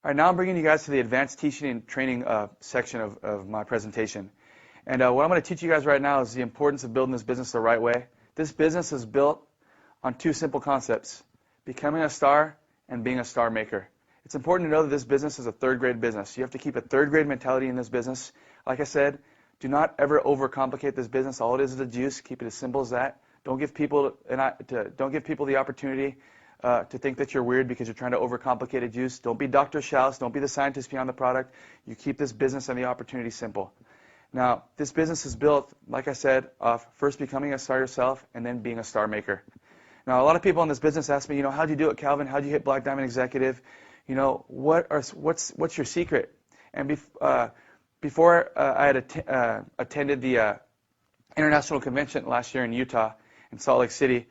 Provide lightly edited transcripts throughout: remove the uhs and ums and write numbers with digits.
All right, now I'm bringing you guys to the advanced teaching and training section of my presentation. And what I'm going to teach you guys right now is the importance of building this business the right way. This business is built on two simple concepts: becoming a star and being a star maker. It's important to know that this business is a third-grade business. You have to keep a third-grade mentality in this business. Like I said, do not ever overcomplicate this business. All it is a juice. Keep it as simple as that. Don't give people the opportunity to think that you're weird because you're trying to overcomplicate a juice. Don't be Dr. Schaus. Don't be the scientist behind the product. You keep this business and the opportunity simple. Now, this business is built, like I said, off first becoming a star yourself and then being a star maker. Now, a lot of people in this business ask me, how'd you do it, Calvin? How'd you hit Black Diamond Executive? What's your secret? And before I had attended the international convention last year in Utah, in Salt Lake City,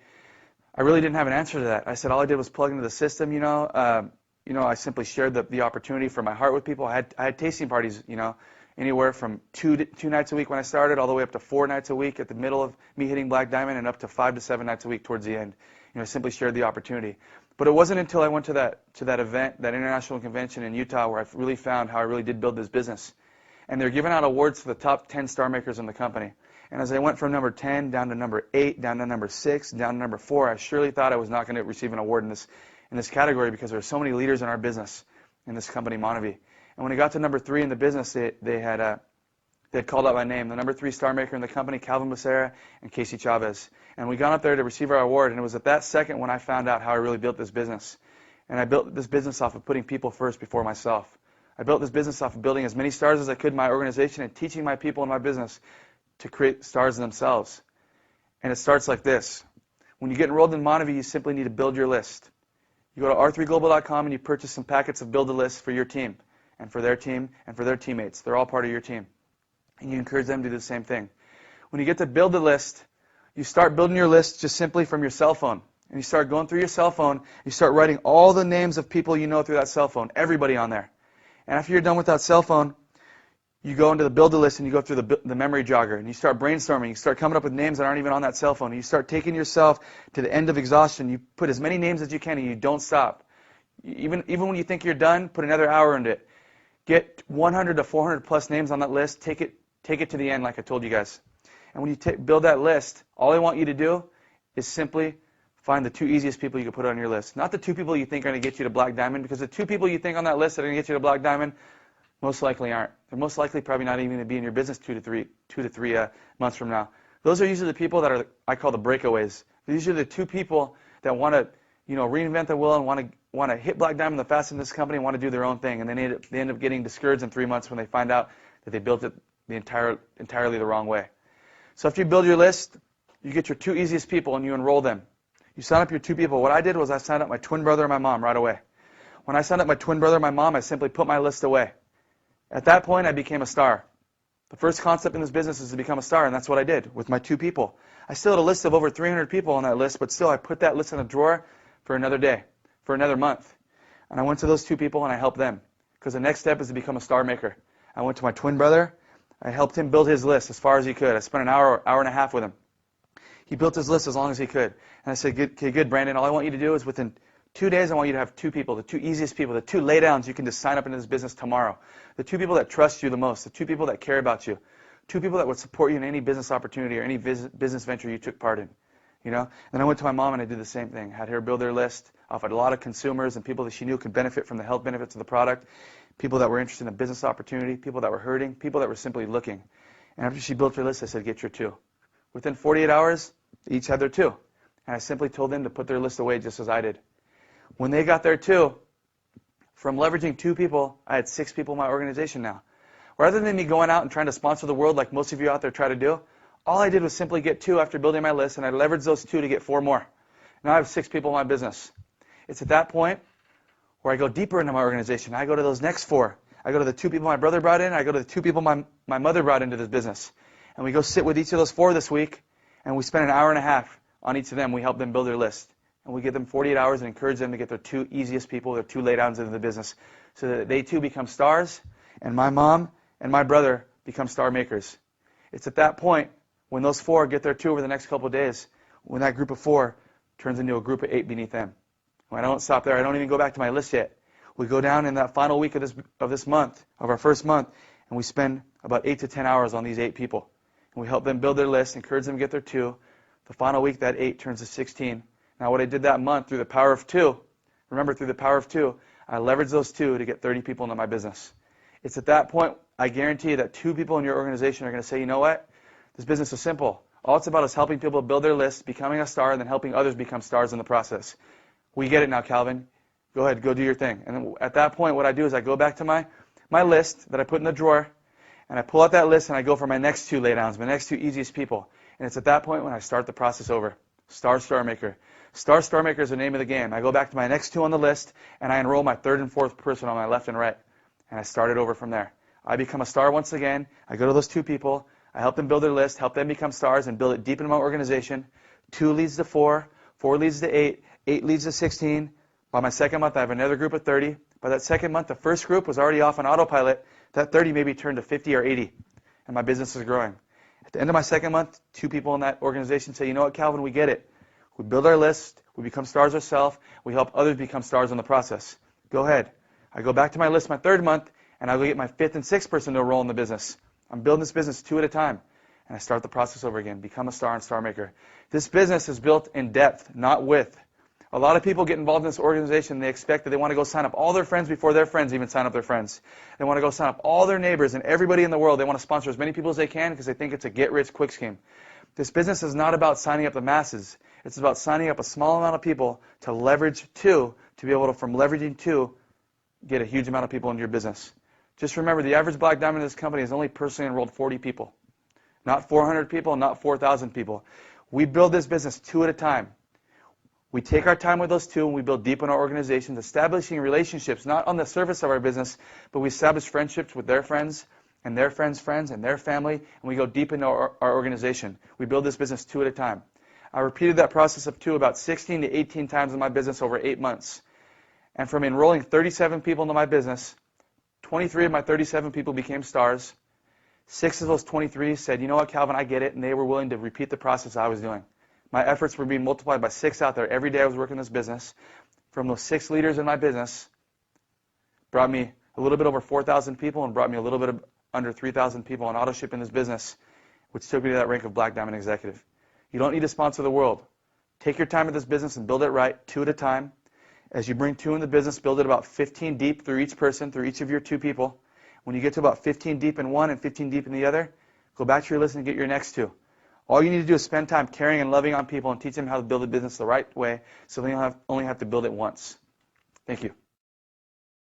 I really didn't have an answer to that. I said all I did was plug into the system. I simply shared the opportunity from my heart with people. I had tasting parties, anywhere from two nights a week when I started, all the way up to 4 nights a week at the middle of me hitting Black Diamond, and up to 5 to 7 nights a week towards the end. I simply shared the opportunity. But it wasn't until I went to that event, that international convention in Utah, where I really found how I really did build this business. And they're giving out awards to the top 10 star makers in the company. And as I went from number 10 down to number 8, down to number 6, down to number 4, I surely thought I was not going to receive an award in this category, because there are so many leaders in our business, in this company, MonaVie. And when I got to number 3 in the business, they had called out my name, the number 3 star maker in the company, Calvin Becerra and Casey Chavez. And we got up there to receive our award, and it was at that second when I found out how I really built this business. And I built this business off of putting people first before myself. I built this business off of building as many stars as I could in my organization and teaching my people in my business to create stars themselves. And it starts like this. When you get enrolled in MonaVie, you simply need to build your list. You go to r3global.com and you purchase some packets of build a list for your team and for their team and for their teammates. They're all part of your team. And you encourage them to do the same thing. When you get to build a list, you start building your list just simply from your cell phone. And you start going through your cell phone, you start writing all the names of people you know through that cell phone, everybody on there. And after you're done with that cell phone, you go into the build a list and you go through the memory jogger, and you start brainstorming. You start coming up with names that aren't even on that cell phone. And you start taking yourself to the end of exhaustion. You put as many names as you can, and you don't stop. Even when you think you're done, put another hour into it. Get 100 to 400 plus names on that list. Take it to the end, like I told you guys. And when you build that list, all I want you to do is simply find the 2 easiest people you can put on your list. Not the 2 people you think are going to get you to Black Diamond, because the 2 people you think on that list that are going to get you to Black Diamond most likely aren't. They're most likely probably not even going to be in your business 2 to 3 months from now. Those are usually the people that I call the breakaways. These are the 2 people that want to, reinvent the wheel and want to hit Black Diamond the fastest in this company and want to do their own thing. And then they end up getting discouraged in 3 months when they find out that they built it entirely the wrong way. So after you build your list, you get your 2 easiest people and you enroll them. You sign up your 2 people. What I did was I signed up my twin brother and my mom right away. When I signed up my twin brother and my mom, I simply put my list away. At that point, I became a star. The first concept in this business is to become a star, and that's what I did with my 2 people. I still had a list of over 300 people on that list, but still I put that list in a drawer for another day, for another month. And I went to those 2 people and I helped them, because the next step is to become a star maker. I went to my twin brother. I helped him build his list as far as he could. I spent an hour and a half with him. He built his list as long as he could. And I said, okay, good, Brandon. All I want you to do is within 2 days, I want you to have 2 people, the 2 easiest people, the 2 laydowns you can just sign up into this business tomorrow. The 2 people that trust you the most, the 2 people that care about you, 2 people that would support you in any business opportunity or any business venture you took part in. And I went to my mom and I did the same thing. Had her build their list off of a lot of consumers and people that she knew could benefit from the health benefits of the product, people that were interested in a business opportunity, people that were hurting, people that were simply looking. And after she built her list, I said, get your 2. Within 48 hours, they each had their 2. And I simply told them to put their list away just as I did. When they got their 2, from leveraging 2 people, I had 6 people in my organization now. Rather than me going out and trying to sponsor the world like most of you out there try to do, all I did was simply get 2 after building my list, and I leveraged those 2 to get 4 more. Now I have 6 people in my business. It's at that point where I go deeper into my organization. I go to those next 4. I go to the 2 people my brother brought in. I go to the 2 people my mother brought into this business. And we go sit with each of those 4 this week, and we spend an hour and a half on each of them. We help them build their list. And we give them 48 hours and encourage them to get their 2 easiest people, their 2 laydowns into the business, so that they too become stars, and my mom and my brother become star makers. It's at that point, when those 4 get their 2 over the next couple of days, when that group of 4 turns into a group of 8 beneath them. When I don't stop there, I don't even go back to my list yet. We go down in that final week of this month, of our first month, and we spend about 8 to 10 hours on these 8 people. And we help them build their list, encourage them to get their 2. The final week, that 8 turns to 16. Now, what I did that month through the power of 2, remember, through the power of 2, I leveraged those 2 to get 30 people into my business. It's at that point, I guarantee you that 2 people in your organization are going to say, you know what? This business is simple. All it's about is helping people build their list, becoming a star, and then helping others become stars in the process. We get it now, Calvin. Go ahead, go do your thing. And then at that point, what I do is I go back to my list that I put in the drawer, and I pull out that list, and I go for my next 2 laydowns, my next 2 easiest people. And it's at that point when I start the process over. Star Maker. Star Maker is the name of the game. I go back to my next 2 on the list, and I enroll my 3rd and 4th person on my left and right. And I start it over from there. I become a star once again. I go to those 2 people. I help them build their list, help them become stars, and build it deep into my organization. 2 leads to 4, 4 leads to 8, 8 leads to 16. By my second month, I have another group of 30. By that second month, the first group was already off on autopilot. That 30 maybe turned to 50 or 80, and my business is growing. At the end of my second month, 2 people in that organization say, you know what, Calvin, we get it. We build our list, we become stars ourselves, we help others become stars in the process. Go ahead. I go back to my list my 3rd month, and I go get my 5th and 6th person to enroll in the business. I'm building this business 2 at a time, and I start the process over again. Become a star and Star Maker. This business is built in depth, not width. A lot of people get involved in this organization. They expect that they want to go sign up all their friends before their friends even sign up their friends. They want to go sign up all their neighbors and everybody in the world. They want to sponsor as many people as they can because they think it's a get-rich-quick scheme. This business is not about signing up the masses. It's about signing up a small amount of people to leverage 2, to be able to, from leveraging 2, get a huge amount of people into your business. Just remember, the average black diamond in this company has only personally enrolled 40 people. Not 400 people, not 4,000 people. We build this business 2 at a time. We take our time with those 2 and we build deep in our organizations, establishing relationships, not on the surface of our business, but we establish friendships with their friends and their friends' friends and their family, and we go deep into our organization. We build this business 2 at a time. I repeated that process of 2 about 16 to 18 times in my business over 8 months. And from enrolling 37 people into my business, 23 of my 37 people became stars. 6 of those 23 said, you know what, Calvin, I get it, and they were willing to repeat the process I was doing. My efforts were being multiplied by 6 out there every day I was working this business. From those 6 leaders in my business, brought me a little bit over 4,000 people and brought me a little bit under 3,000 people on auto ship in this business, which took me to that rank of Black Diamond Executive. You don't need to sponsor the world. Take your time with this business and build it right, 2 at a time. As you bring 2 in the business, build it about 15 deep through each person, through each of your 2 people. When you get to about 15 deep in one and 15 deep in the other, go back to your list and get your next 2. All you need to do is spend time caring and loving on people and teach them how to build a business the right way so they only have to build it once. Thank you.